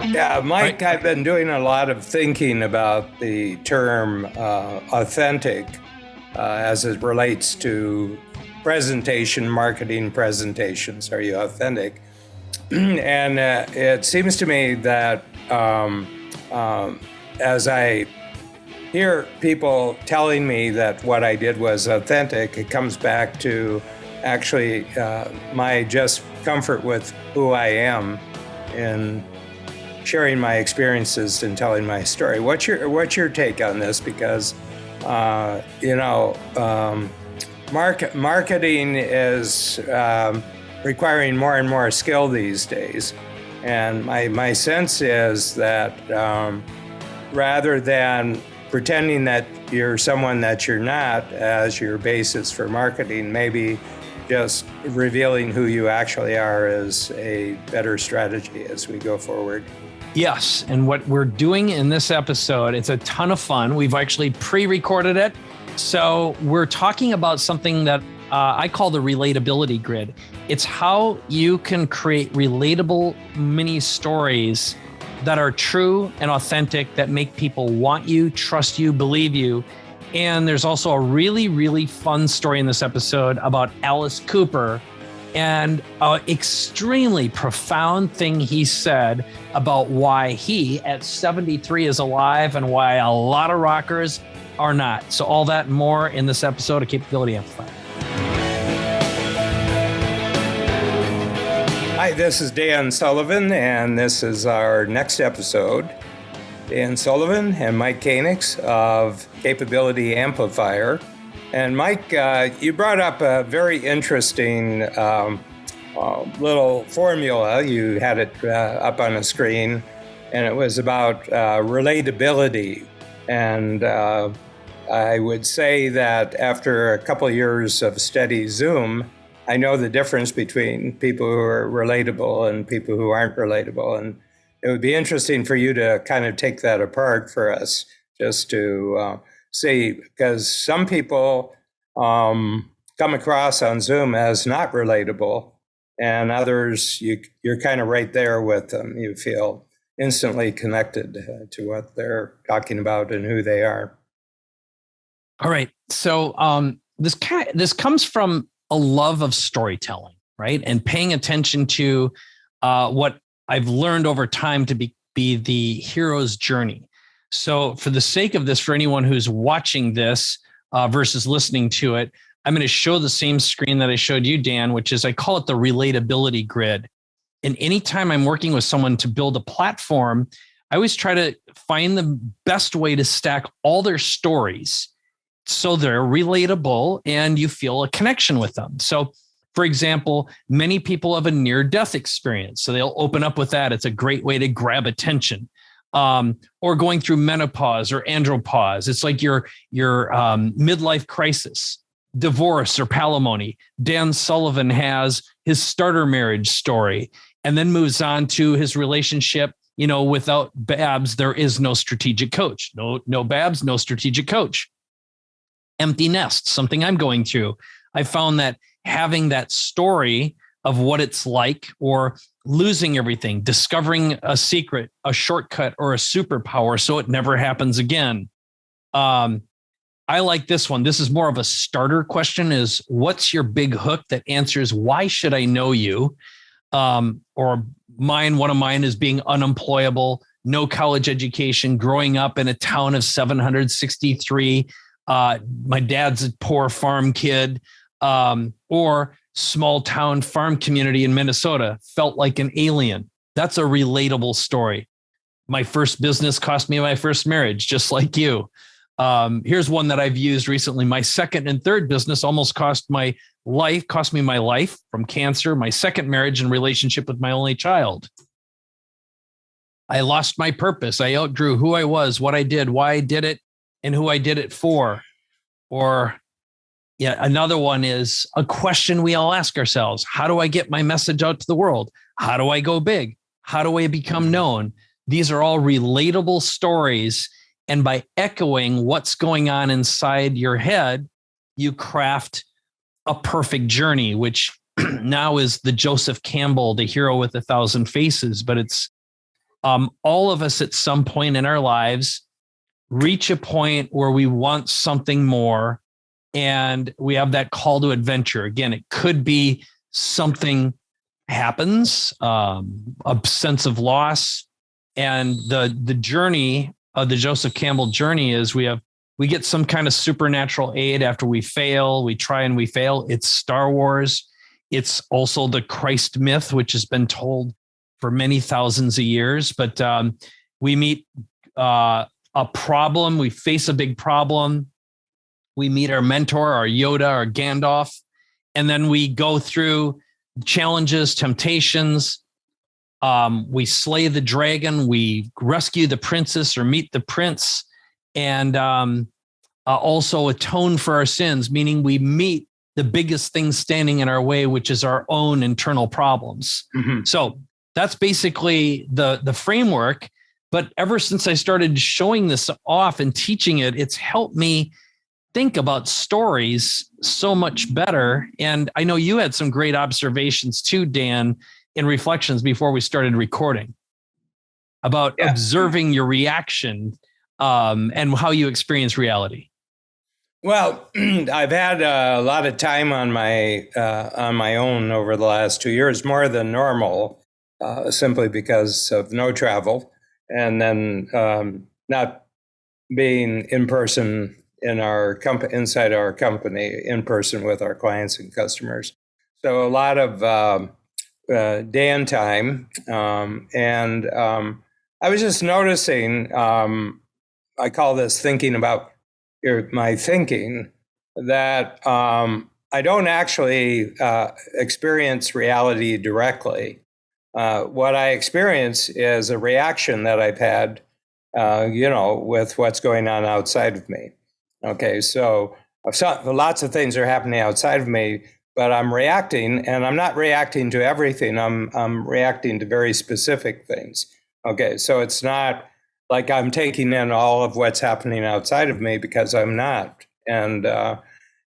Yeah, Mike, Right. I've been doing a lot of thinking about the term authentic as it relates to presentation, marketing presentations. Are you authentic? And it seems to me that as I hear people telling me that what I did was authentic, it comes back to actually my just comfort with who I am in sharing my experiences and telling my story. What's your take on this? Because marketing is requiring more and more skill these days, and my sense is that rather than pretending that you're someone that you're not as your basis for marketing, maybe just revealing who you actually are is a better strategy as we go forward. Yes. And what we're doing in this episode, it's a ton of fun. We've actually pre-recorded it. So we're talking about something that I call the Relatability Grid. It's how you can create relatable mini stories that are true and authentic, that make people want you, trust you, believe you. And there's also a really, really fun story in this episode about Alice Cooper and an extremely profound thing he said about why he at 73 is alive and why a lot of rockers are not. So all that and more in this episode of Capability Amplifier. Hi, this is Dan Sullivan, and this is our next episode. Dan Sullivan and Mike Koenigs of Capability Amplifier. And Mike, you brought up a very interesting little formula. You had it up on a screen, and it was about relatability. And I would say that after a couple of years of steady Zoom, I know the difference between people who are relatable and people who aren't relatable. And it would be interesting for you to kind of take that apart for us, just to see, because some people come across on Zoom as not relatable, and others, you're kind of right there with them. You feel instantly connected to what they're talking about and who they are. All right. So this comes from a love of storytelling, right? And paying attention to what I've learned over time to be the hero's journey. So for the sake of this, for anyone who's watching this versus listening to it, I'm going to show the same screen that I showed you, Dan, which is, I call it the Relatability Grid. And anytime I'm working with someone to build a platform, I always try to find the best way to stack all their stories so they're relatable and you feel a connection with them. So, for example, many people have a near-death experience, so they'll open up with that. It's a great way to grab attention. Or going through menopause or andropause. It's like your midlife crisis, divorce or palimony. Dan Sullivan has his starter marriage story and then moves on to his relationship. You know, without Babs, there is no strategic coach. No Babs, no strategic coach. Empty nest, something I'm going through. I found that having that story of what it's like, or losing everything, discovering a secret, a shortcut, or a superpower so it never happens again. I like this one. This is more of a starter question, is what's your big hook that answers why should I know you? Or one of mine is being unemployable, no college education, growing up in a town of 763. My dad's a poor farm kid, or small town farm community in Minnesota, felt like an alien. That's a relatable story. My first business cost me my first marriage, just like you. Here's one that I've used recently. My second and third business almost cost me my life from cancer, my second marriage and relationship with my only child. I lost my purpose. I outgrew who I was, what I did, why I did it, and who I did it for. Or another one is a question we all ask ourselves. How do I get my message out to the world? How do I go big? How do I become known? These are all relatable stories. And by echoing what's going on inside your head, you craft a perfect journey, which now is the Joseph Campbell, the hero with 1,000 faces. But it's all of us at some point in our lives reach a point where we want something more, and we have that call to adventure. Again, it could be something happens, a sense of loss. And the journey of the Joseph Campbell journey is we get some kind of supernatural aid after we fail. We try and we fail. It's Star Wars. It's also the Christ myth, which has been told for many thousands of years. But we meet a problem. We face a big problem. We meet our mentor, our Yoda, our Gandalf, and then we go through challenges, temptations. We slay the dragon. We rescue the princess or meet the prince, and also atone for our sins, meaning we meet the biggest thing standing in our way, which is our own internal problems. Mm-hmm. So that's basically the framework. But ever since I started showing this off and teaching it, it's helped me think about stories so much better. And I know you had some great observations too, Dan, in reflections before we started recording about observing your reaction and how you experience reality. Well, I've had a lot of time on my own over the last 2 years, more than normal, simply because of no travel, and then not being in person in our inside our company, in person with our clients and customers. So a lot of Dan time, and I was just noticing. I call this thinking about my thinking, that I don't actually experience reality directly. What I experience is a reaction that I've had, with what's going on outside of me. Okay, so lots of things are happening outside of me, but I'm reacting, and I'm not reacting to everything. I'm reacting to very specific things. Okay, so it's not like I'm taking in all of what's happening outside of me, because I'm not. And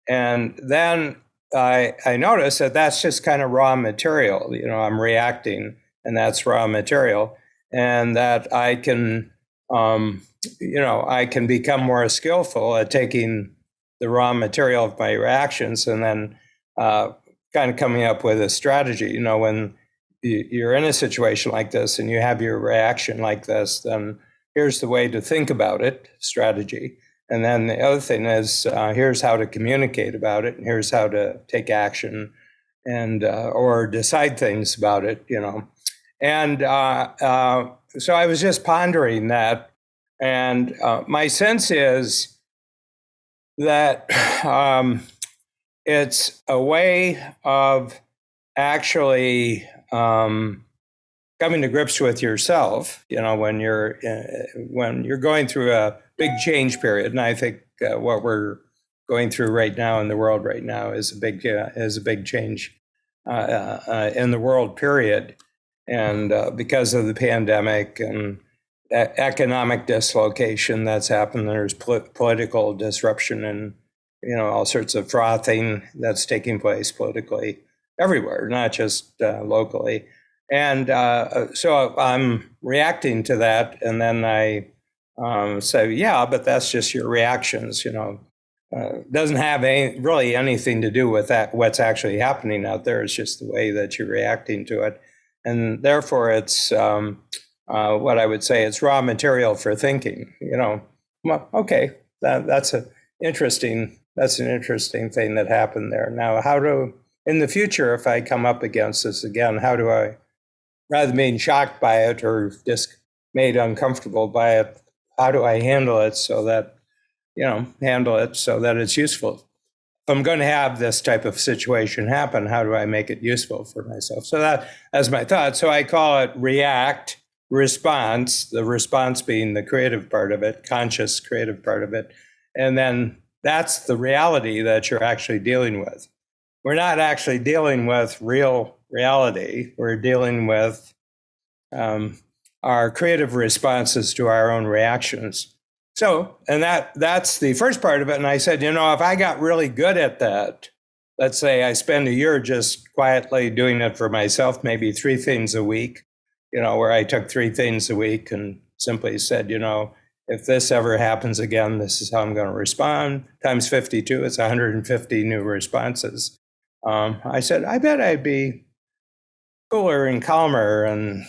then I notice that that's just kind of raw material. I'm reacting, and that's raw material, and that I can, I can become more skillful at taking the raw material of my reactions and then kind of coming up with a strategy. When you're in a situation like this and you have your reaction like this, then here's the way to think about it, strategy. And then the other thing is, here's how to communicate about it, and here's how to take action and or decide things about it, And so I was just pondering that. And my sense is that it's a way of actually coming to grips with yourself, when you're going through a big change period. And I think what we're going through right now in the world right now is a big change in the world period, and because of the pandemic and economic dislocation that's happened, there's political disruption and all sorts of frothing that's taking place politically everywhere, not just locally. And so I'm reacting to that, and then I say, yeah, but that's just your reactions. Doesn't have really anything to do with that. What's actually happening out there is just the way that you're reacting to it, and therefore it's what I would say, it's raw material for thinking. Well, okay, that's an interesting thing that happened there. Now, in the future, if I come up against this again, how do I, rather than being shocked by it or just made uncomfortable by it, how do I handle it so that it's useful? If I'm going to have this type of situation happen, how do I make it useful for myself? So that's my thought. So I call it react, response, the response being the creative part of it, conscious creative part of it. And then that's the reality that you're actually dealing with. We're not actually dealing with real reality. We're dealing with our creative responses to our own reactions. So, and that's the first part of it. And I said, if I got really good at that, let's say I spend a year just quietly doing it for myself, maybe 3 things a week, where I took 3 things a week and simply said, if this ever happens again, this is how I'm going to respond. Times 52, it's 150 new responses. I said, I bet I'd be cooler and calmer and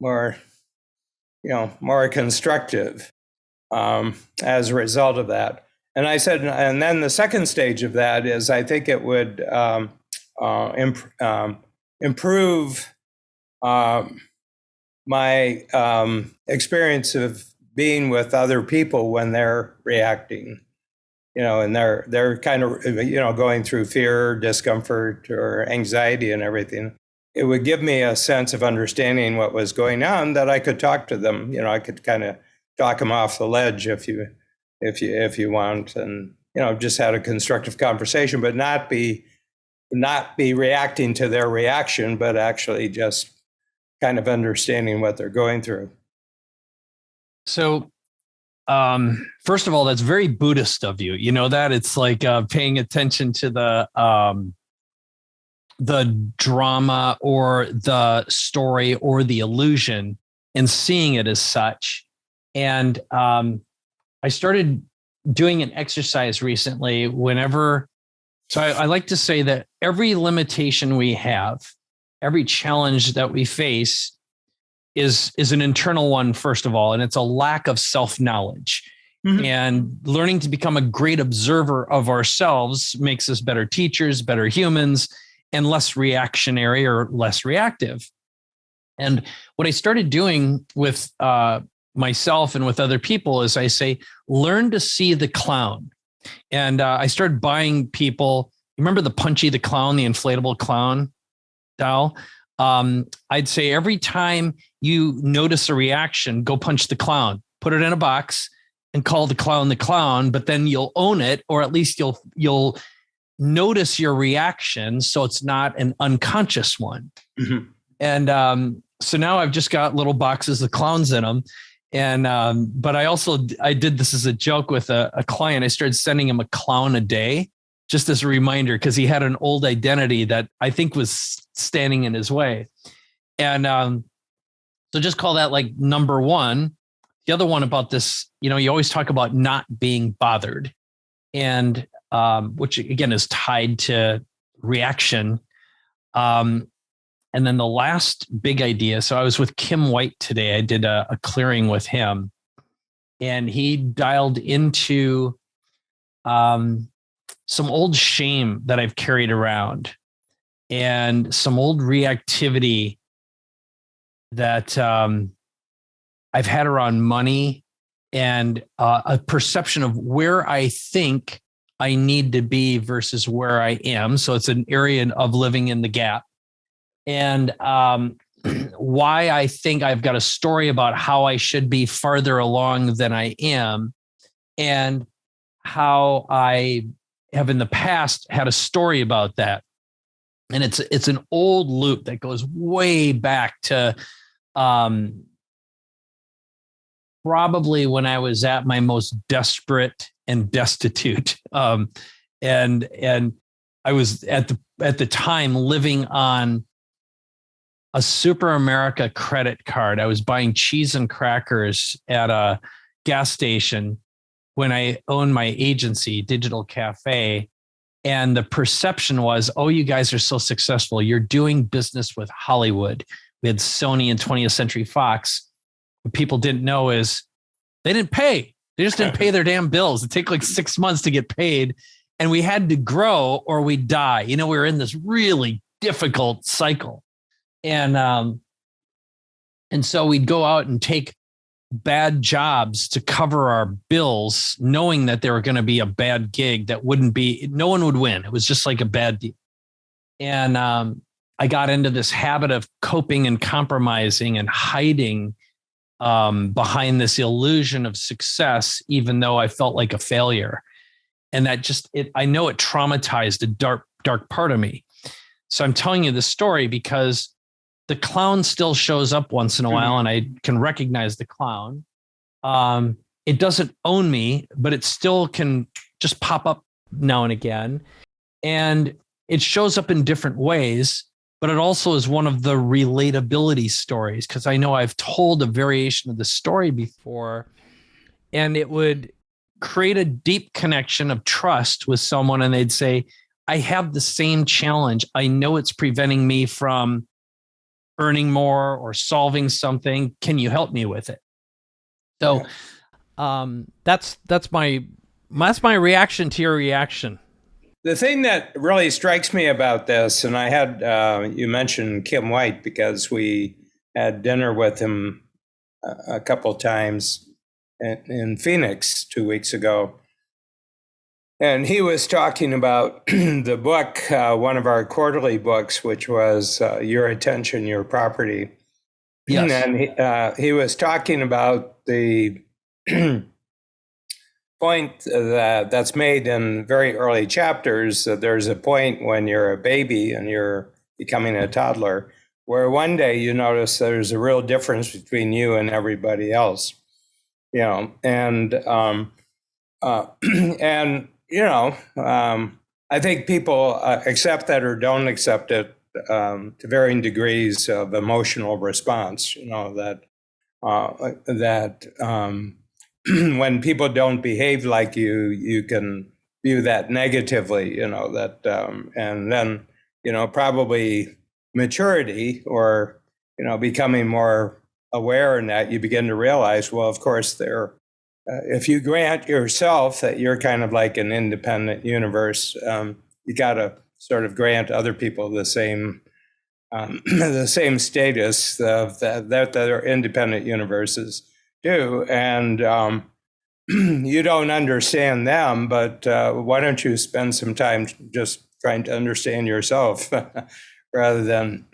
more, more constructive as a result of that. And I said, and then the second stage of that is I think it would improve my experience of being with other people when they're reacting, and they're kind of, going through fear, discomfort, or anxiety and everything. It would give me a sense of understanding what was going on, that I could talk to them. I could kind of talk them off the ledge if you want, and just had a constructive conversation, but not be reacting to their reaction, but actually just kind of understanding what they're going through. So, first of all, that's very Buddhist of you. You know that it's like paying attention to the drama or the story or the illusion and seeing it as such. And I started doing an exercise recently so I like to say that every limitation we have, every challenge that we face is an internal one, first of all, and it's a lack of self-knowledge. Mm-hmm. And learning to become a great observer of ourselves makes us better teachers, better humans, and less reactionary or less reactive. And what I started doing with myself and with other people is I say, learn to see the clown. And I started buying people, remember the Punchy the Clown, the inflatable clown doll? I'd say every time you notice a reaction, go punch the clown, put it in a box and call the clown, but then you'll own it, or at least you'll notice your reaction so it's not an unconscious one. Mm-hmm. And so now I've just got little boxes of clowns in them. And but I did this as a joke with a client. I started sending him a clown a day, just as a reminder, because he had an old identity that I think was standing in his way. And so just call that like number one. The other one about this, you always talk about not being bothered, and which again is tied to reaction. And then the last big idea. So I was with Kim White today. I did a clearing with him, and he dialed into some old shame that I've carried around and some old reactivity that I've had around money, and a perception of where I think I need to be versus where I am. So it's an area of living in the gap. And why I think I've got a story about how I should be farther along than I am, and how I have in the past had a story about that. And it's an old loop that goes way back to probably when I was at my most desperate and destitute. And I was at the time living on a Super America credit card. I was buying cheese and crackers at a gas station when I owned my agency, Digital Cafe. And the perception was, oh, you guys are so successful. You're doing business with Hollywood. We had Sony and 20th Century Fox. What people didn't know is they didn't pay. They just didn't pay their damn bills. It took like 6 months to get paid. And we had to grow or we'd die. We were in this really difficult cycle. And so we'd go out and take bad jobs to cover our bills, knowing that they were going to be a bad gig that no one would win. It was just like a bad deal. And I got into this habit of coping and compromising and hiding behind this illusion of success, even though I felt like a failure. And that I know it traumatized a dark part of me. So I'm telling you this story because the clown still shows up once in a while, and I can recognize the clown. It doesn't own me, but it still can just pop up now and again. And it shows up in different ways. but it also is one of the relatability stories, because I know I've told a variation of the story before, and it would create a deep connection of trust with someone, and they'd say, I have the same challenge. I know it's preventing me from earning more or solving something. Can you help me with it? So that's my reaction to your reaction. The thing that really strikes me about this, and I had, you mentioned Kim White because we had dinner with him a couple times in Phoenix 2 weeks ago. And he was talking about the book, one of our quarterly books, which was Your Attention, Your Property. Yes. And he was talking about the point that's made in very early chapters. There's a point when you're a baby and you're becoming a toddler, where one day you notice there's a real difference between you and everybody else. And I think people accept that or don't accept it to varying degrees of emotional response. When people don't behave like you can view that negatively. And then probably maturity or becoming more aware in that you begin to realize, well, of course, if you grant yourself that you're kind of like an independent universe, you got to sort of grant other people the same the same status that their independent universes do. And you don't understand them, but why don't you spend some time just trying to understand yourself rather than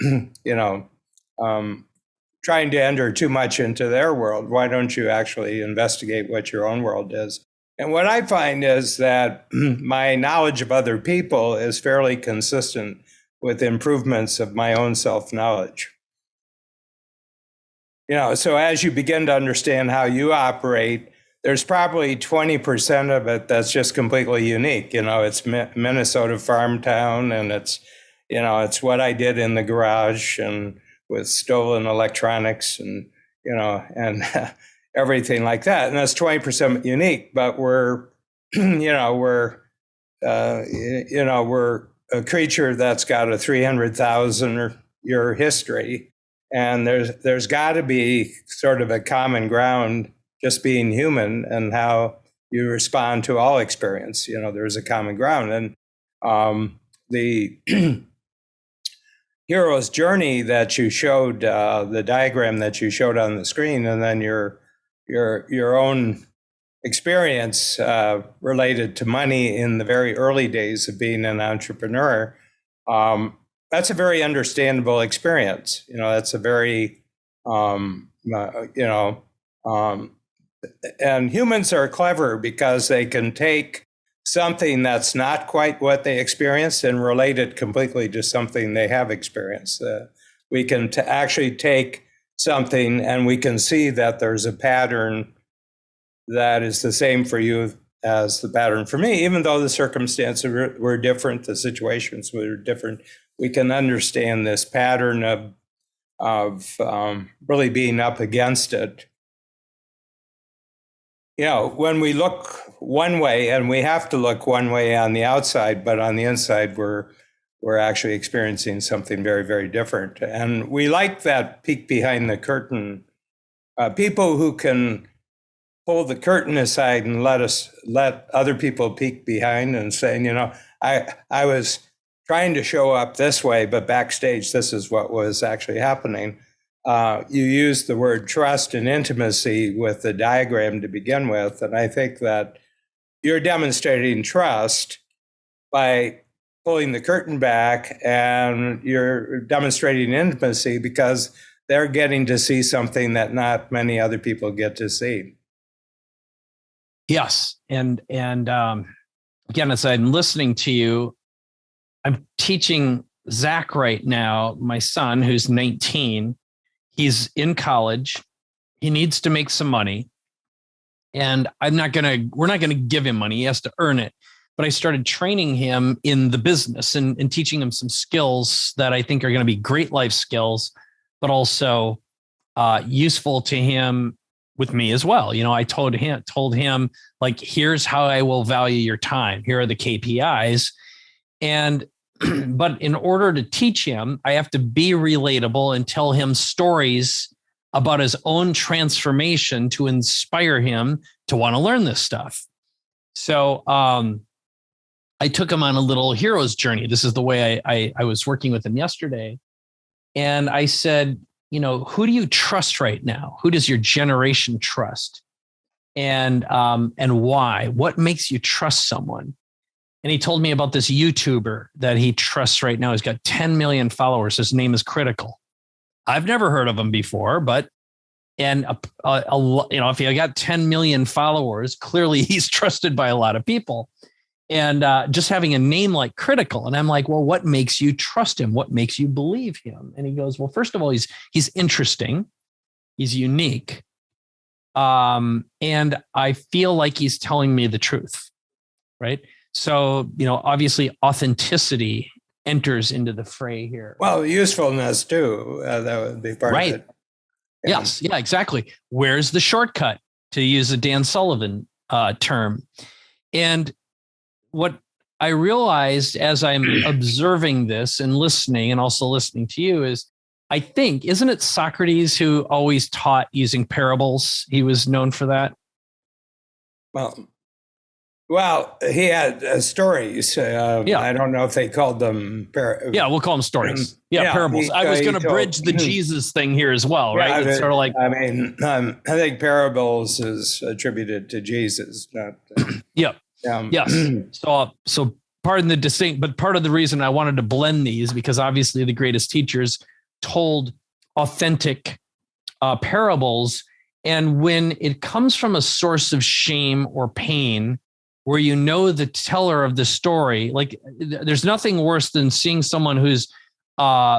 trying to enter too much into their world? Why don't you actually investigate what your own world is? And what I find is that my knowledge of other people is fairly consistent with improvements of my own self-knowledge. So as you begin to understand how you operate, there's probably 20% of it that's just completely unique. It's Minnesota farm town, and it's what I did in the garage and with stolen electronics and everything like that. And that's 20% unique, but we're a creature that's got a 300,000 year history. And there's got to be sort of a common ground, just being human and how you respond to all experience. There's a common ground. And the hero's journey that you showed, the diagram that you showed on the screen, and then your own experience related to money in the very early days of being an entrepreneur, that's a very understandable experience. That's a very, and humans are clever because they can take something that's not quite what they experienced and relate it completely to something they have experienced. We can actually take something and we can see that there's a pattern that is the same for you as the pattern for me, even though the circumstances were different, the situations were different. We can understand this pattern of really being up against it. When we look one way, and we have to look one way on the outside, but on the inside, we're actually experiencing something very, very different. And we like that peek behind the curtain. People who can pull the curtain aside and let other people peek behind and saying, I was trying to show up this way, but backstage, this is what was actually happening. You used the word trust and intimacy with the diagram to begin with. And I think that you're demonstrating trust by pulling the curtain back, and you're demonstrating intimacy because they're getting to see something that not many other people get to see. Yes. And again, as I'm listening to you, I'm teaching Zach right now, my son, who's 19. He's in college. He needs to make some money. And we're not going to give him money. He has to earn it. but I started training him in the business and teaching him some skills that I think are going to be great life skills, but also useful to him with me as well. I told him like, here's how I will value your time. Here are the KPIs. And, but in order to teach him, I have to be relatable and tell him stories about his own transformation to inspire him to want to learn this stuff. So, I took him on a little hero's journey. This is the way I was working with him yesterday. And I said, who do you trust right now? Who does your generation trust? And why? What makes you trust someone? And he told me about this YouTuber that he trusts right now. He's got 10 million followers. His name is Critical. I've never heard of him before, but if he got 10 million followers, clearly he's trusted by a lot of people. And just having a name like Critical. And I'm like, well, what makes you trust him? What makes you believe him? And he goes, well, first of all, he's interesting. He's unique. And I feel like he's telling me the truth. Right. So, obviously authenticity enters into the fray here. Well, usefulness too. That would be part of it. Yeah. Yes. Yeah, exactly. Where's the shortcut, to use a Dan Sullivan term? And what I realized as I'm observing this and listening, and also listening to you, is I think, isn't it Socrates who always taught using parables? He was known for that. Well, he had stories. I don't know if they called them we'll call them stories. Parables. I was going to bridge the Jesus thing here as well, right? It's sort of like, I think parables is attributed to Jesus, not. Yes. So pardon the distinct, but part of the reason I wanted to blend these, because obviously the greatest teachers told authentic parables. And when it comes from a source of shame or pain, where the teller of the story, like there's nothing worse than seeing someone who's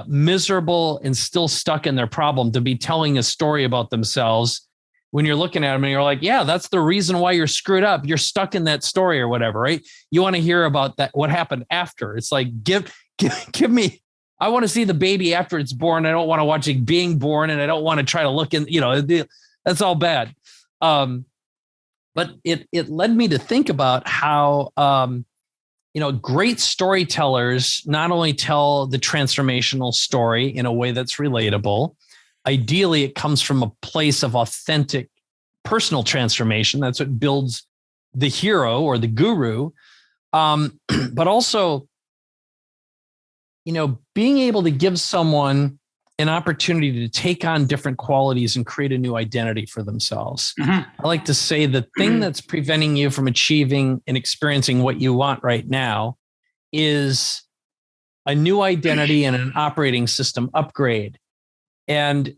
miserable and still stuck in their problem to be telling a story about themselves. When you're looking at them and you're like, yeah, that's the reason why you're screwed up. You're stuck in that story or whatever, right? You want to hear about that, what happened after. It's like, give me, I want to see the baby after it's born. I don't want to watch it being born, and I don't want to try to look in, that's all bad. But it led me to think about how, great storytellers not only tell the transformational story in a way that's relatable. Ideally, it comes from a place of authentic personal transformation. That's what builds the hero or the guru. But also, being able to give someone an opportunity to take on different qualities and create a new identity for themselves. Mm-hmm. I like to say the thing that's preventing you from achieving and experiencing what you want right now is a new identity and an operating system upgrade. And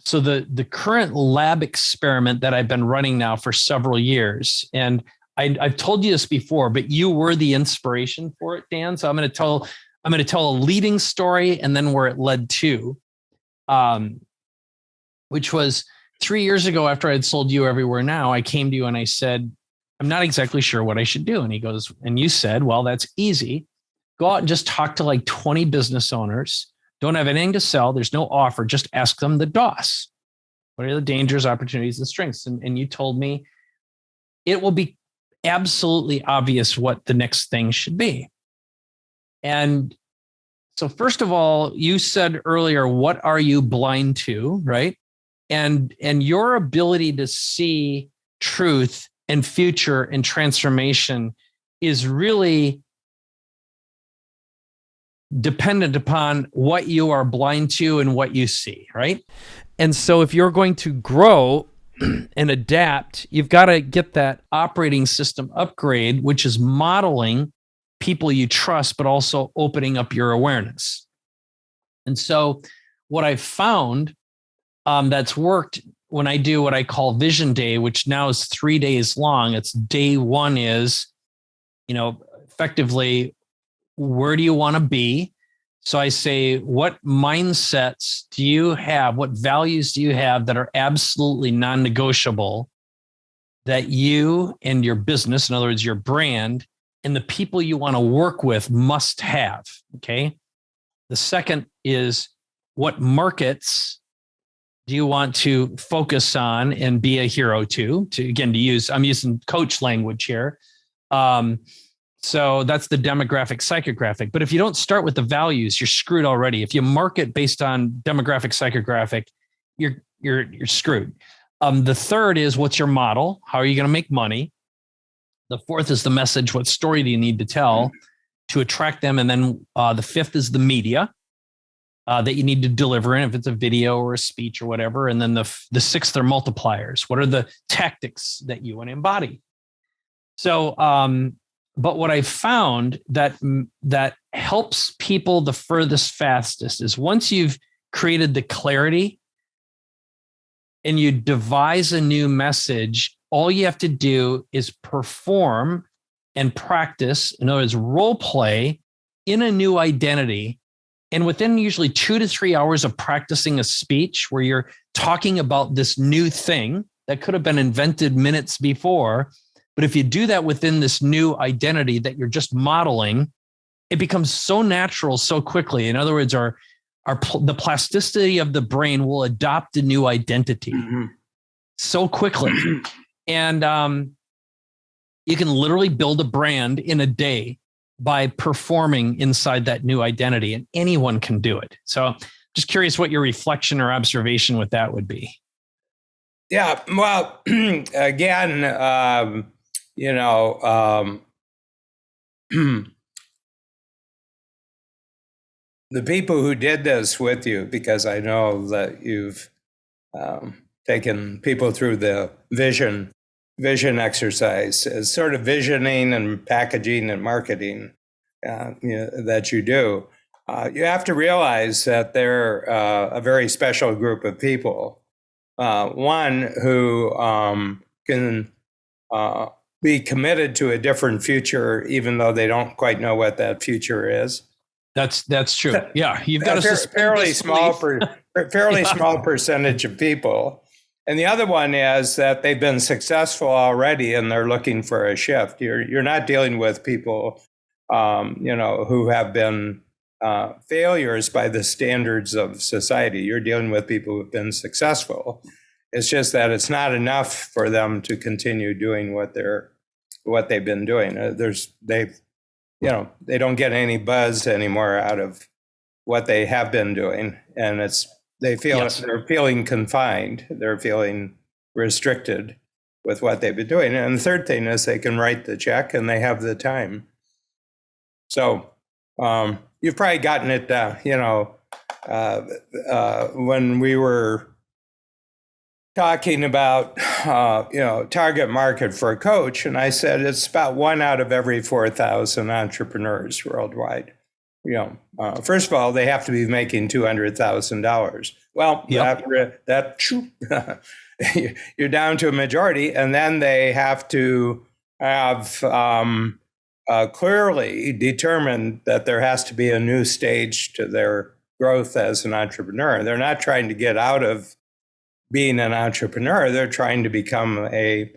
so the current lab experiment that I've been running now for several years, and I've told you this before, but you were the inspiration for it, Dan. So I'm going to tell a leading story and then where it led to, which was 3 years ago after I'd sold You Everywhere Now. I came to you and I said, I'm not exactly sure what I should do. And he goes, and you said, well, that's easy. Go out and just talk to like 20 business owners. Don't have anything to sell. There's no offer. Just ask them the DOS. What are the dangers, opportunities, and strengths? And you told me it will be absolutely obvious what the next thing should be. And so first of all, you said earlier, what are you blind to, right? And your ability to see truth and future and transformation is really dependent upon what you are blind to and what you see, right? And so if you're going to grow and adapt, you've got to get that operating system upgrade, which is modeling people you trust, but also opening up your awareness. And so what I've found that's worked when I do what I call Vision Day, which now is 3 days long. It's day one is, effectively, where do you want to be? So I say, what mindsets do you have? What values do you have that are absolutely non-negotiable that you and your business, in other words, your brand and the people you want to work with must have. Okay. The second is what markets do you want to focus on and be a hero to again, I'm using coach language here. So that's the demographic, psychographic. But if you don't start with the values, you're screwed already. If you market based on demographic, psychographic, you're screwed. The third is what's your model? How are you going to make money? The fourth is the message. What story do you need to tell to attract them? And then the fifth is the media that you need to deliver in, if it's a video or a speech or whatever. And then the sixth are multipliers. What are the tactics that you want to embody? So, but what I found that helps people the furthest, fastest is once you've created the clarity and you devise a new message, all you have to do is perform and practice, in other words, role play in a new identity. And within usually 2 to 3 hours of practicing a speech where you're talking about this new thing that could have been invented minutes before, but if you do that within this new identity that you're just modeling, it becomes so natural so quickly. In other words, the plasticity of the brain will adopt a new identity so quickly. And you can literally build a brand in a day by performing inside that new identity, and anyone can do it. So just curious what your reflection or observation with that would be. Yeah, well, again, the people who did this with you, because I know that you've taken people through the vision exercise, is sort of visioning and packaging and marketing that you do. You have to realize that they're a very special group of people. One who can be committed to a different future, even though they don't quite know what that future is. That's true. Yeah, you've got a fairly small percentage of people. And the other one is that they've been successful already and they're looking for a shift. You're not dealing with people, who have been failures by the standards of society. You're dealing with people who've been successful. It's just that it's not enough for them to continue doing what they've been doing. They don't get any buzz anymore out of what they have been doing, and they're feeling confined. They're feeling restricted with what they've been doing. And the third thing is they can write the check and they have the time. So you've probably gotten it, when we were talking about, target market for a coach. And I said, it's about 1 out of every 4,000 entrepreneurs worldwide. First of all, they have to be making $200,000. Well, you're down to a majority. And then they have to have clearly determined that there has to be a new stage to their growth as an entrepreneur. They're not trying to get out of being an entrepreneur. They're trying to become a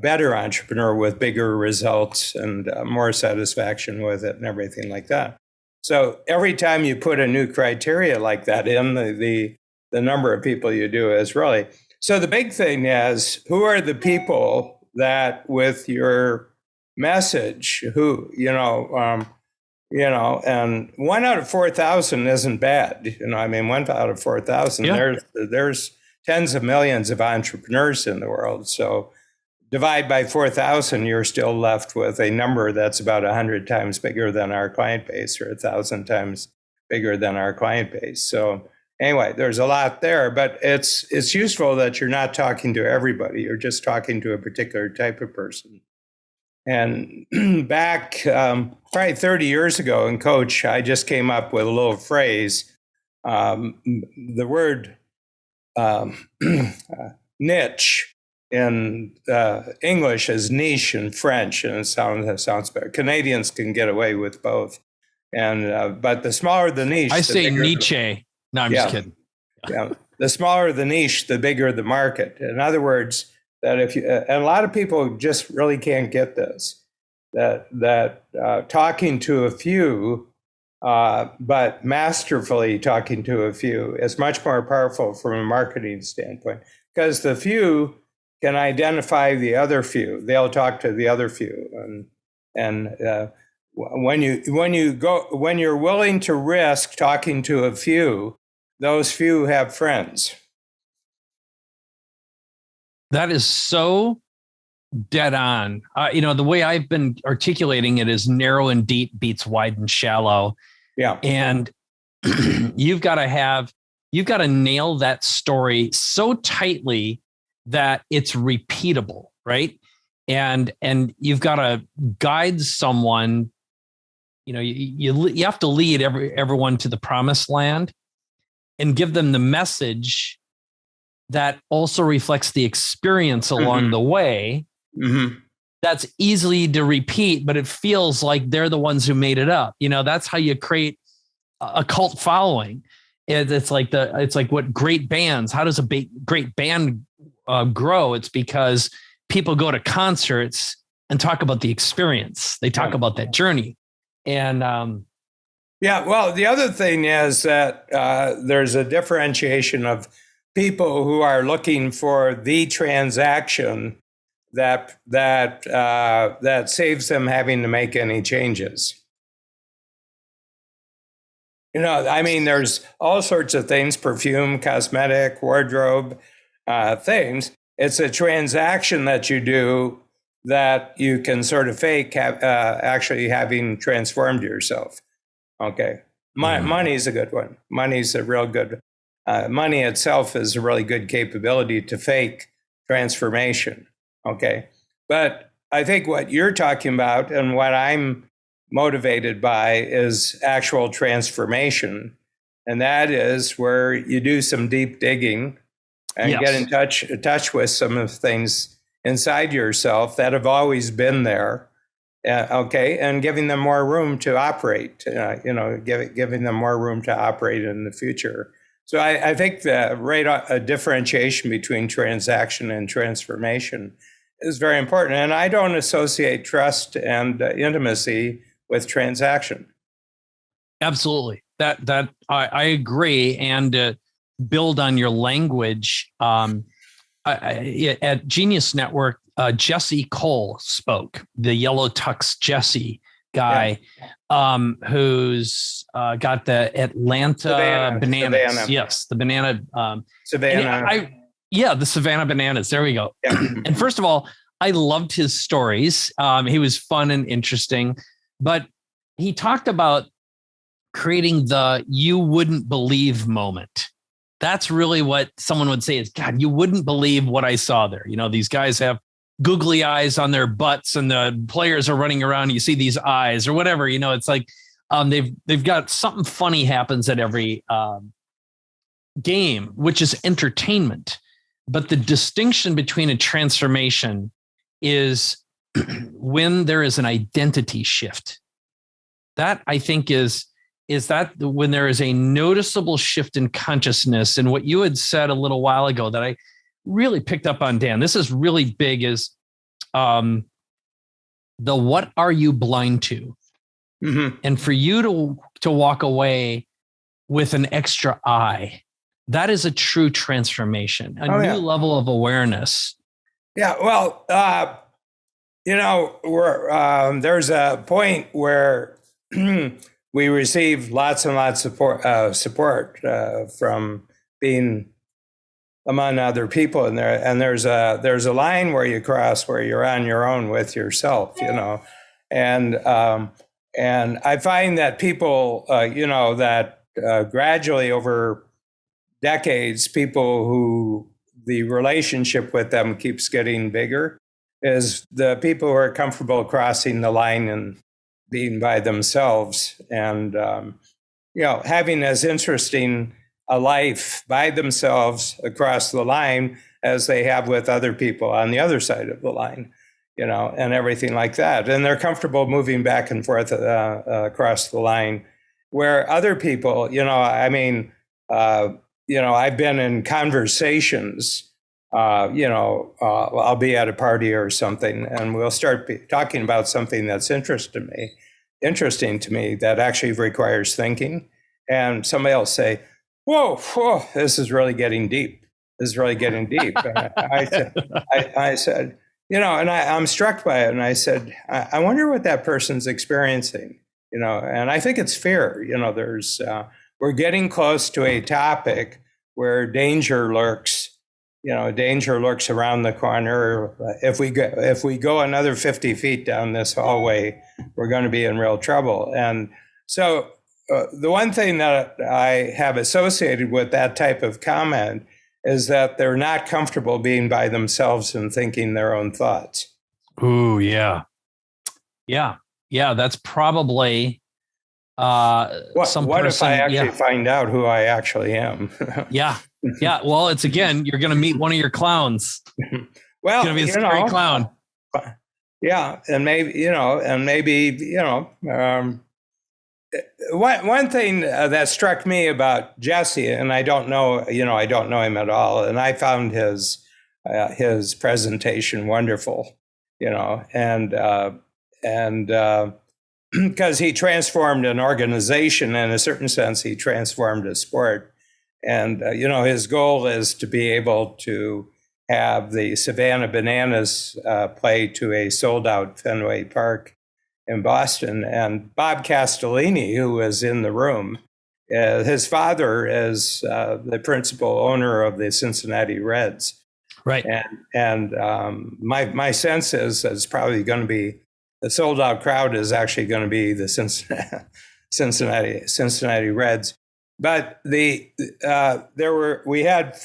better entrepreneur with bigger results and more satisfaction with it and everything like that. So every time you put a new criteria like that in, the number of people you do is really. So the big thing is, who are the people that with your message, and 1 out of 4,000 isn't bad. 1 out of 4,000, there's tens of millions of entrepreneurs in the world. So divide by 4,000, you're still left with a number that's about 100 times bigger than our client base, or 1,000 times bigger than our client base. So anyway, there's a lot there, but it's useful that you're not talking to everybody. You're just talking to a particular type of person. And back probably 30 years ago in Coach, I just came up with a little phrase. The word niche in English is niche in French, and it sounds better. Canadians can get away with both. And but the smaller the niche, I say Nietzsche. No, I'm just kidding. The smaller the niche, the bigger the market. In other words, that if you, and a lot of people just really can't get this, that talking to a few, but masterfully talking to a few is much more powerful from a marketing standpoint, because the few can identify the other few. They'll talk to the other few, and when you're willing to risk talking to a few, those few have friends. That is so dead on. The way I've been articulating it is narrow and deep beats wide and shallow. Yeah. And you've got to nail that story so tightly that it's repeatable, right? And you've got to guide someone. You have to lead everyone to the promised land and give them the message that also reflects the experience along the way. Mm-hmm. That's easily to repeat, but it feels like they're the ones who made it up. That's how you create a cult following. It's like what great bands. How does a great band grow? It's because people go to concerts and talk about the experience. They talk about that journey. And well, the other thing is that there's a differentiation of people who are looking for the transaction that saves them having to make any changes. There's all sorts of things: perfume, cosmetic, wardrobe, things. It's a transaction that you do that you can sort of fake actually having transformed yourself. Okay. Money's a good one. Money's a real good. Money itself is a really good capability to fake transformation. Okay. But I think what you're talking about and what I'm motivated by is actual transformation. And that is where you do some deep digging and get in touch with some of the things inside yourself that have always been there. And giving them more room to operate, giving them more room to operate in the future. So I think a differentiation between transaction and transformation is very important. And I don't associate trust and intimacy with transaction. Absolutely. That I agree. And build on your language. At Genius Network, Jesse Cole spoke, the yellow tux Jesse guy, who's got the Atlanta bananas. Savannah. Yes, the banana. Savannah. The Savannah bananas. There we go. Yeah. And first of all, I loved his stories. He was fun and interesting, but he talked about creating the "you wouldn't believe" moment. That's really what someone would say is, God, you wouldn't believe what I saw there. These guys have googly eyes on their butts and the players are running around. And you see these eyes or whatever, it's like they've got something funny happens at every game, which is entertainment. But the distinction between a transformation is when there is an identity shift. That I think is that when there is a noticeable shift in consciousness. And what you had said a little while ago that I really picked up on, Dan, this is really big, is the what are you blind to? Mm-hmm. And for you to walk away with an extra eye, that is a true transformation, a new level of awareness. Yeah, well, there's a point where we receive lots and lots of support from being among other people, and there's a line where you cross where you're on your own with yourself, and I find that people, that gradually over decades, people who the relationship with them keeps getting bigger is the people who are comfortable crossing the line and being by themselves and, having as interesting a life by themselves across the line as they have with other people on the other side of the line, and everything like that. And they're comfortable moving back and forth across the line, where other people, I've been in conversations I'll be at a party or something, and we'll start talking about something that's interesting to me that actually requires thinking. And somebody else say, whoa, this is really getting deep. This is really getting deep. And I said, and I'm struck by it. And I said, I wonder what that person's experiencing, and I think it's fear. We're getting close to a topic where danger lurks. Danger lurks around the corner. If we go another 50 feet down this hallway, we're going to be in real trouble. And so the one thing that I have associated with that type of comment is that they're not comfortable being by themselves and thinking their own thoughts. Ooh, yeah. That's probably what if I actually find out who I actually am? Yeah. Well, it's again, you're going to meet one of your clowns. Well, it's going to be a scary clown. Yeah, and maybe one thing that struck me about Jesse, and I don't know him at all, and I found his presentation wonderful, and because he transformed an organization, in a certain sense, he transformed a sport. And, his goal is to be able to have the Savannah Bananas play to a sold out Fenway Park in Boston. And Bob Castellini, who was in the room, his father is the principal owner of the Cincinnati Reds. Right. And my sense is that it's probably going to be the sold out crowd is actually going to be the Cincinnati Reds. But we had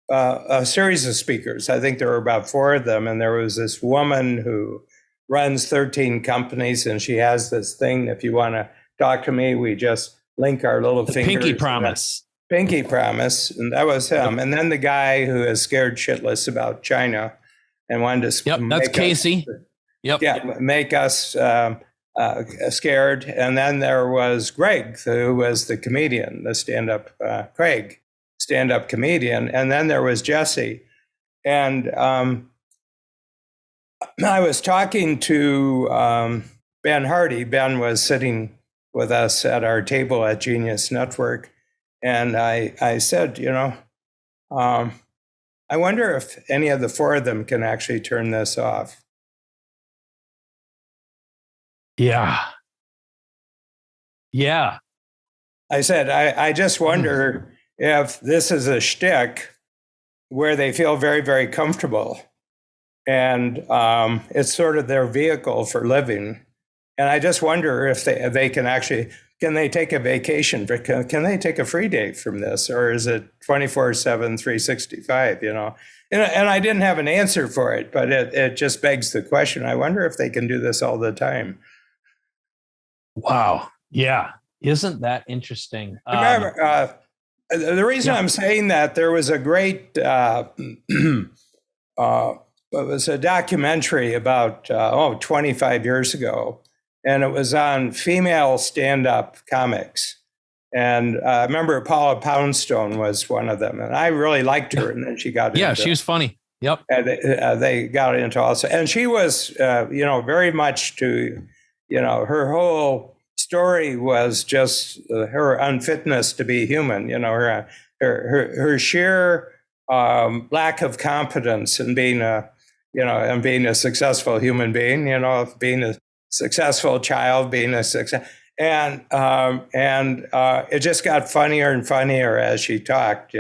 a series of speakers. I think there were about 4 of them, and there was this woman who runs 13 companies, and she has this thing. If you want to talk to me, we just link our little fingers. Pinky promise. Pinky promise, and that was him. Yep. And then the guy who is scared shitless about China and wanted to. Yep, that's Casey. Make us. Scared. And then there was Greg, who was the comedian, the stand-up comedian. And then there was Jesse. And I was talking to Ben Hardy. Ben was sitting with us at our table at Genius Network. And I said, I wonder if any of the 4 of them can actually turn this off. Yeah. I said, I just wonder if this is a shtick where they feel very, very comfortable. And it's sort of their vehicle for living. And I just wonder if they can actually, can they take a vacation? Can they take a free day from this? Or is it 24/7, 365, And I didn't have an answer for it, but it just begs the question. I wonder if they can do this all the time. Wow. Yeah. Isn't that interesting? Remember, the reason I'm saying that, there was a great, it was a documentary about, 25 years ago, and it was on female stand-up comics. And I remember Paula Poundstone was one of them, and I really liked her, and then she got into, she was funny. Yep. They got into also, and she was, very much to, her whole story was just her unfitness to be human. Her sheer lack of competence in being being a successful human being. Being a successful child, being a success, and it just got funnier and funnier as she talked.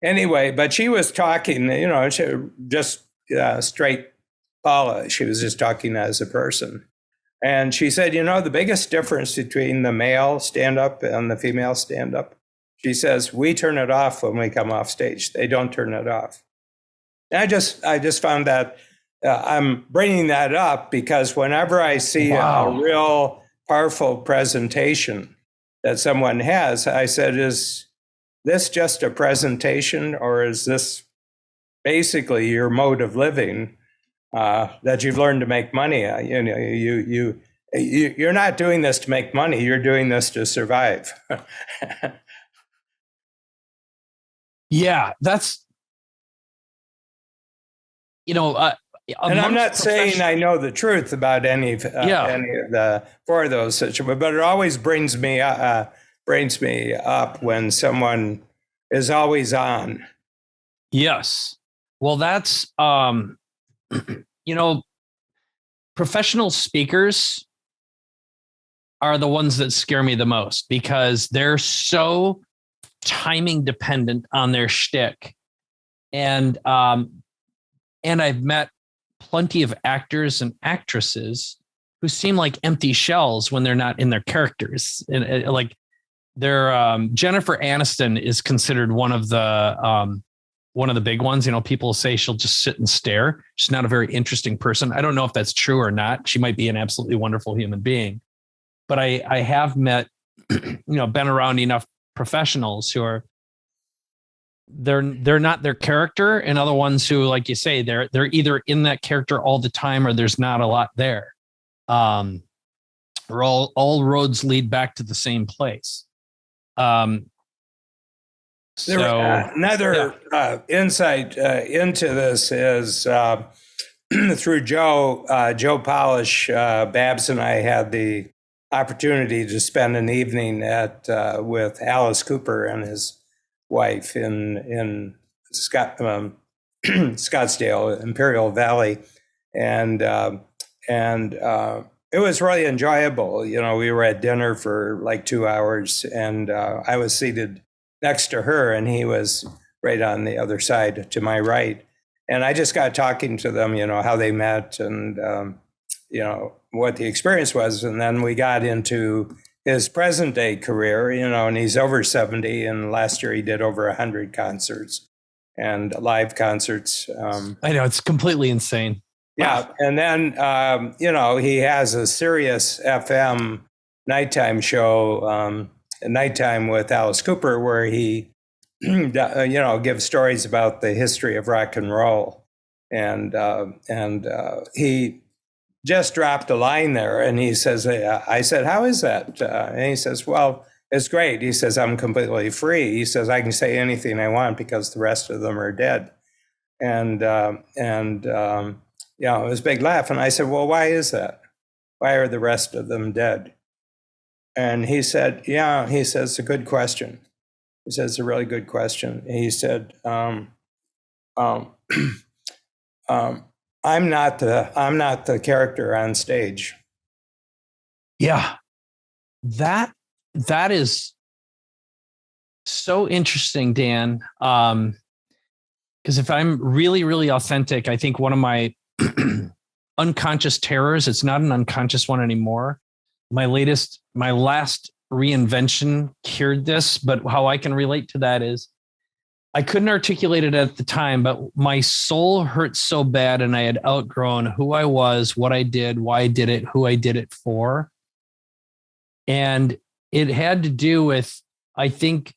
Anyway, but she was talking, she just straight Paula. She was just talking as a person. And she said, the biggest difference between the male stand-up and the female stand-up, she says, we turn it off when we come off stage. They don't turn it off. And I just found that I'm bringing that up because whenever I see a real powerful presentation that someone has, I said, is this just a presentation, or is this basically your mode of living that you've learned to make money? You're not doing this to make money. You're doing this to survive. Yeah, that's, And I'm not saying I know the truth about any of Yeah. the four of those situations, but it always brings me up when someone is always on. Yes. Well, that's, you know, professional speakers are the ones that scare me the most because they're so timing dependent on their shtick. And I've met plenty of actors and actresses who seem like empty shells when they're not in their characters. And like they're Jennifer Aniston is considered one of the big ones. People say she'll just sit and stare. She's not a very interesting person. I don't know if that's true or not. She might be an absolutely wonderful human being, but I have met, been around enough professionals who are, they're not their character, and other ones who, like you say, they're either in that character all the time or there's not a lot there. Or all roads lead back to the same place. Another insight into this is through Joe Polish. Babs and I had the opportunity to spend an evening with Alice Cooper and his wife in Scottsdale, Imperial Valley, and it was really enjoyable. We were at dinner for like 2 hours, and I was seated next to her, and he was right on the other side to my right. And I just got talking to them, how they met and, what the experience was. And then we got into his present day career, and he's over 70. And last year he did over 100 concerts and live concerts. I know, it's completely insane. Yeah. Wow. And then, he has a Sirius FM nighttime show, Nighttime with Alice Cooper, where he, gives stories about the history of rock and roll. And he just dropped a line there, and he says, I said, how is that? And he says, well, it's great. He says, I'm completely free. He says, I can say anything I want because the rest of them are dead. And it was a big laugh. And I said, well, why is that? Why are the rest of them dead? And he said, it's a good question. He says, it's a really good question. He said, I'm not the character on stage. Yeah. That is so interesting, Dan. Because if I'm really, really authentic, I think one of my unconscious terrors, it's not an unconscious one anymore. My last reinvention cured this, but how I can relate to that is I couldn't articulate it at the time, but my soul hurt so bad, and I had outgrown who I was, what I did, why I did it, who I did it for. And it had to do with, I think,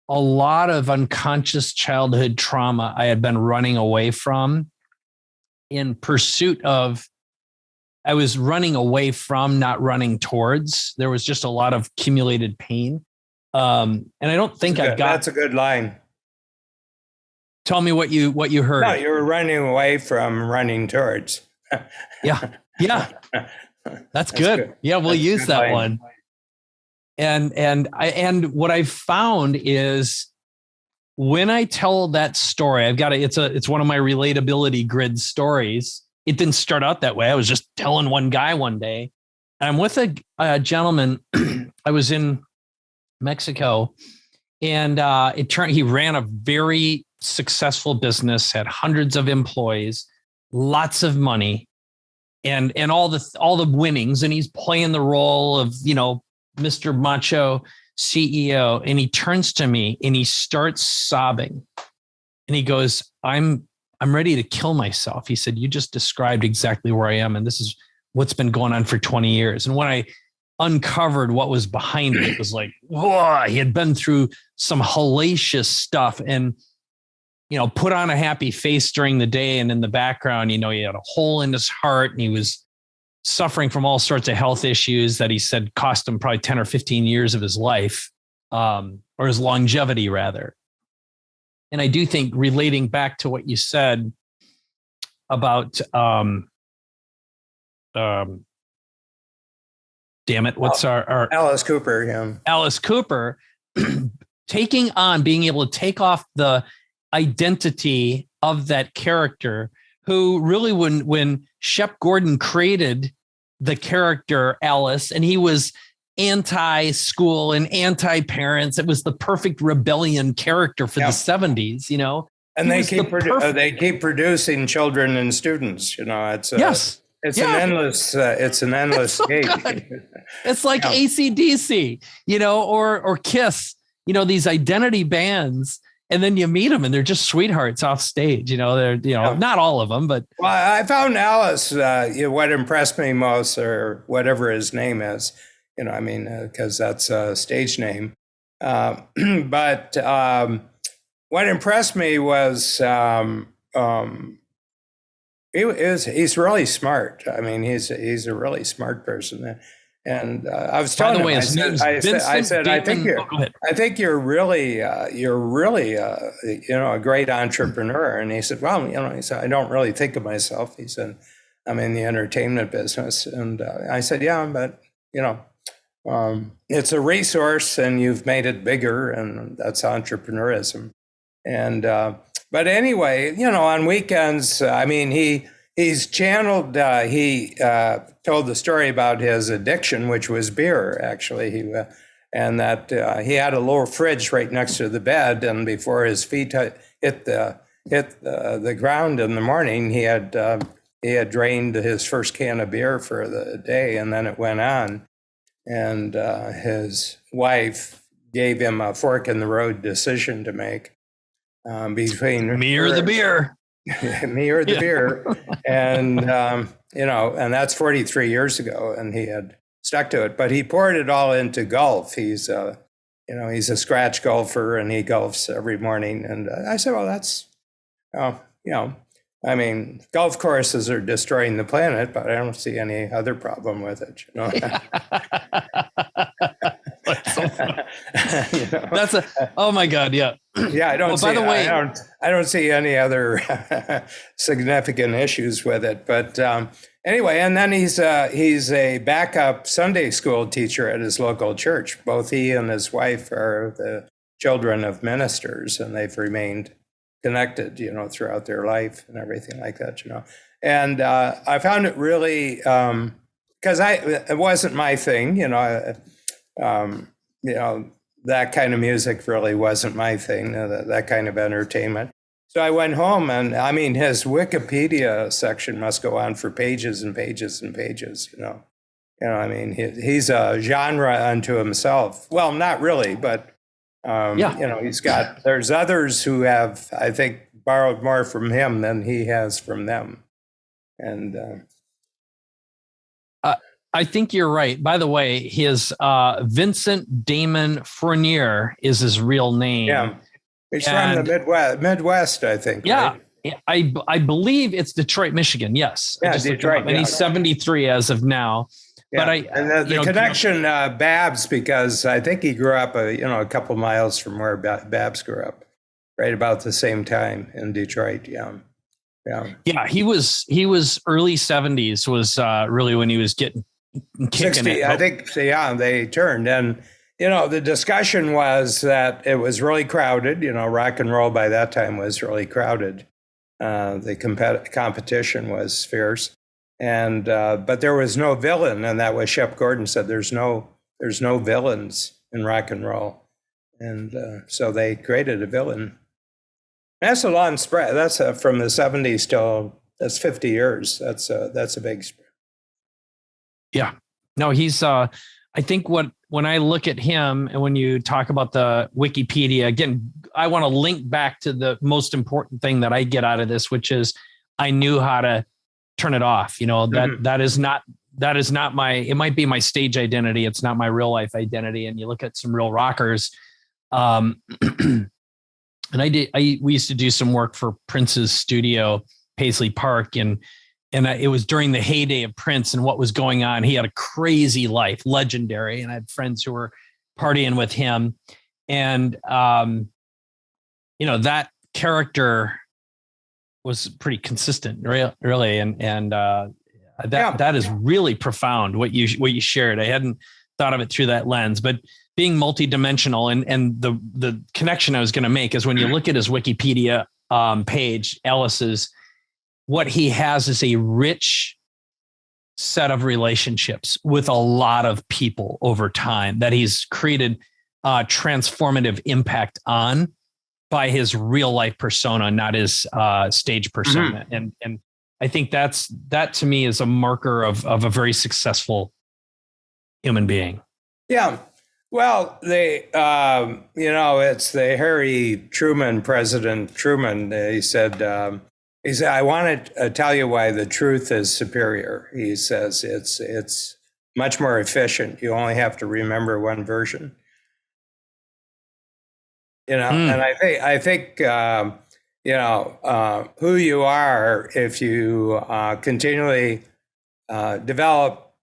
a lot of unconscious childhood trauma I had been running away from in pursuit of. I was running away from, not running towards. There was just a lot of accumulated pain. And I don't think that's a good line. Tell me what you heard. No, you were running away from running towards. Yeah. That's good. Yeah, we'll use that line. One. And what I've found is when I tell that story, it's one of my relatability grid stories. It didn't start out that way. I was just telling one guy one day. I'm with a gentleman. I was in Mexico, and he ran a very successful business, had hundreds of employees, lots of money, and all the winnings. And he's playing the role of, Mr. Macho CEO. And he turns to me and he starts sobbing, and he goes, I'm ready to kill myself. He said, you just described exactly where I am. And this is what's been going on for 20 years. And when I uncovered what was behind it, it was like, whoa, he had been through some hellacious stuff and, put on a happy face during the day. And in the background, he had a hole in his heart, and he was suffering from all sorts of health issues that he said cost him probably 10 or 15 years of his life, or his longevity rather. And I do think, relating back to what you said about, damn it, what's our Alice Cooper? Yeah. Alice Cooper, being able to take off the identity of that character, who really, when Shep Gordon created the character Alice, and he was anti-school and anti-parents, it was the perfect rebellion character for the 70s, And they keep producing children and students. It's It's an endless game. It's like AC/DC, or Kiss, these identity bands. And then you meet them and they're just sweethearts off stage. They're, not all of them, but. Well, I found Alice, what impressed me most, or whatever his name is, because that's a stage name. But what impressed me was he's really smart. I mean, he's a really smart person. And I was telling him, I said, I think you're really a great entrepreneur. And he said, well, I don't really think of myself. He said, I'm in the entertainment business. And I said, yeah, but it's a resource, and you've made it bigger, and that's entrepreneurism. And but anyway, on weekends, he's channeled, he told the story about his addiction, which was beer, actually. And that he had a little fridge right next to the bed, and before his feet hit the ground in the morning, he had drained his first can of beer for the day, and then it went on. And his wife gave him a fork in the road decision to make between me or the beer. Me or the beer. And, and that's 43 years ago, and he had stuck to it, but he poured it all into golf. He's a scratch golfer, and he golfs every morning. And I said, well, that's, golf courses are destroying the planet, but I don't see any other problem with it. That's oh my God. Yeah. Yeah. I don't see any other significant issues with it, but anyway, and then he's a backup Sunday school teacher at his local church. Both he and his wife are the children of ministers, and they've remained connected, throughout their life and everything like that, And I found it really, because it wasn't my thing, that kind of music really wasn't my thing, that kind of entertainment. So I went home, and his Wikipedia section must go on for pages and pages and pages, he's a genre unto himself. Well, not really, but there's others who have, I think, borrowed more from him than he has from them. And I think you're right. By the way, his Vincent Damon Fournier is his real name. Yeah, he's from the Midwest, I think. Yeah, right? I believe it's Detroit, Michigan. Yes. Yeah, Detroit. And he's 73 as of now. Yeah. But the connection, Babs, because I think he grew up a couple miles from where Babs grew up, right about the same time in Detroit. Yeah. He was early 70s was really when he was kicking 60, it. I think. They turned, and the discussion was that it was really crowded. Rock and roll by that time was really crowded. The competition was fierce. And but there was no villain, and that was Shep Gordon said there's no villains in rock and roll, and so they created a villain. That's a long spread. That's from the 70s till that's 50 years. That's a big spread. Yeah, no, he's. I think when I look at him, and when you talk about the Wikipedia again, I want to link back to the most important thing that I get out of this, which is I knew how to turn it off. That is not my, it might be my stage identity. It's not my real life identity. And you look at some real rockers. And we used to do some work for Prince's studio, Paisley Park. And it was during the heyday of Prince and what was going on. He had a crazy life, legendary. And I had friends who were partying with him. And, that character was pretty consistent, really, and that is really profound. What you shared, I hadn't thought of it through that lens, but being multidimensional, and the connection I was going to make is when you look at his Wikipedia page, Ellis's, what he has is a rich set of relationships with a lot of people over time that he's created transformative impact on by his real life persona, not his stage persona. And I think that to me is a marker of a very successful human being. Yeah. Well, it's the Harry Truman, President Truman. He said, I want to tell you why the truth is superior. He says it's much more efficient. You only have to remember one version. And I think who you are, if you continually develop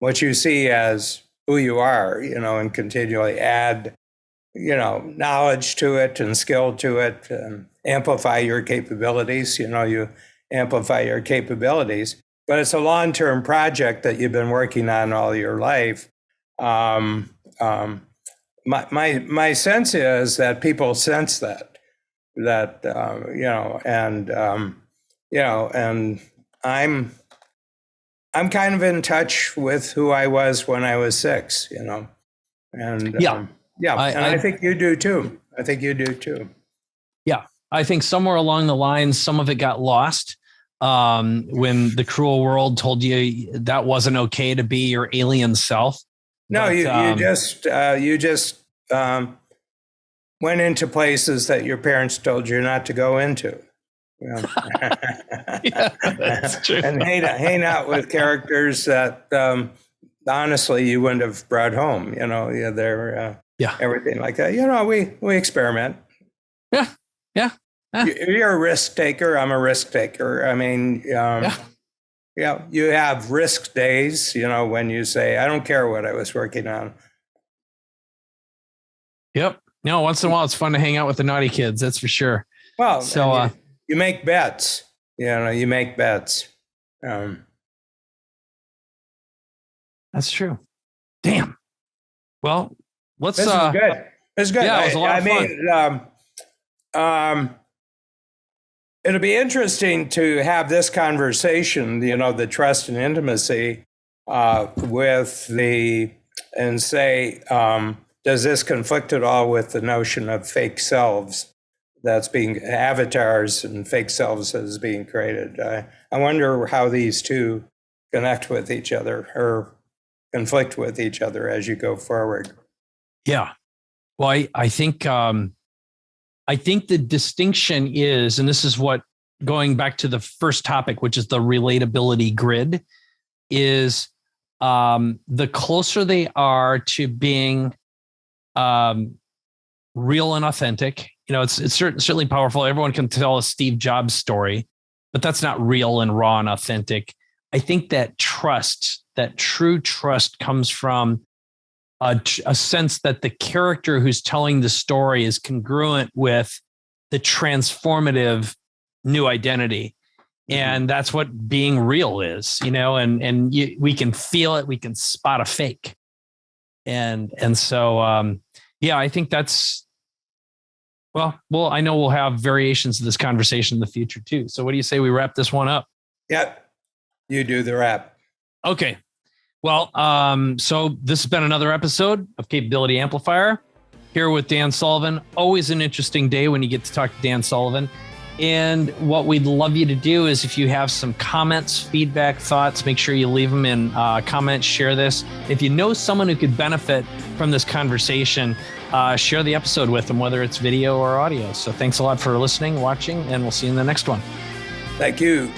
what you see as who you are, and continually add, knowledge to it and skill to it, and amplify your capabilities. You amplify your capabilities, but it's a long-term project that you've been working on all your life. My sense is that people sense that and I'm kind of in touch with who I was when I was 6, and I think you do too. Yeah. I think somewhere along the line, some of it got lost when the cruel world told you that wasn't okay to be your alien self. No, but, you just went into places that your parents told you not to go into. Yeah, that's true. And hang out with characters that honestly you wouldn't have brought home. They're everything like that. We experiment. Yeah. You're a risk taker. I'm a risk taker. I mean, you have risk days. When you say, I don't care what I was working on. Yep. No, once in a while it's fun to hang out with the naughty kids. That's for sure. Well, so you make bets. You make bets. That's true. Damn. Well, let's. This is good. It's good. Yeah, it was a lot of fun. It'll be interesting to have this conversation. The trust and intimacy with and say, does this conflict at all with the notion of fake selves? That's being avatars and fake selves as being created. I wonder how these two connect with each other or conflict with each other as you go forward. Yeah. Well, I think the distinction is, and this is what, going back to the first topic, which is the relatability grid, is the closer they are to being real and authentic. It's certainly powerful. Everyone can tell a Steve Jobs story, but that's not real and raw and authentic. I think that trust, that true trust, comes from a sense that the character who's telling the story is congruent with the transformative new identity. And that's what being real is, and we can feel it. We can spot a fake. And so, I think that's, well, I know we'll have variations of this conversation in the future too. So what do you say we wrap this one up? Yep. You do the wrap. Okay. Well, so this has been another episode of Capability Amplifier here with Dan Sullivan. Always an interesting day when you get to talk to Dan Sullivan. And what we'd love you to do is, if you have some comments, feedback, thoughts, make sure you leave them in comments, share this. If you know someone who could benefit from this conversation, share the episode with them, whether it's video or audio. So thanks a lot for listening, watching, and we'll see you in the next one. Thank you.